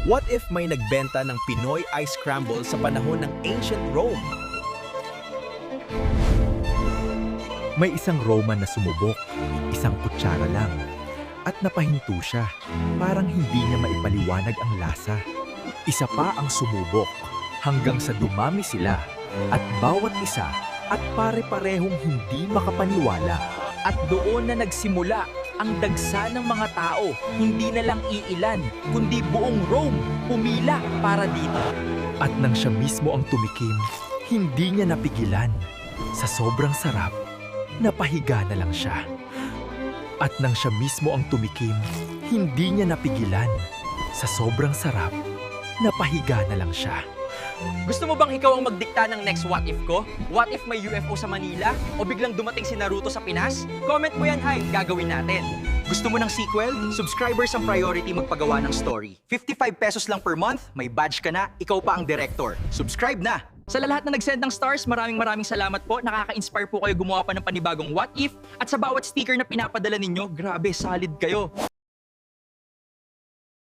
What if may nagbenta ng Pinoy ice scramble sa panahon ng ancient Rome? May isang Roman na sumubok, isang kutsara lang, at napahinto siya. Parang hindi niya maipaliwanag ang lasa. Isa pa ang sumubok, hanggang sa dumami sila, at bawat isa at pare-parehong hindi makapaniwala. At doon na nagsimula ang dagsa ng mga tao, hindi na lang iilan, kundi buong Rome pumila para dito. At nang siya mismo ang tumikim, hindi niya napigilan. Sa sobrang sarap, napahiga na lang siya. At nang siya mismo ang tumikim, hindi niya napigilan. Sa sobrang sarap, napahiga na lang siya. Gusto mo bang ikaw ang magdikta ng next what if ko? What if may UFO sa Manila? O biglang dumating si Naruto sa Pinas? Comment mo yan, Hype. Gagawin natin. Gusto mo ng sequel? Subscribers ang priority magpagawa ng story. 55 pesos lang per month, may badge ka na, ikaw pa ang director. Subscribe na! Sa lahat na nag-send ng stars, maraming salamat po. Nakaka-inspire po kayo gumawa pa ng panibagong what if. At sa bawat sticker na pinapadala ninyo, grabe, solid kayo.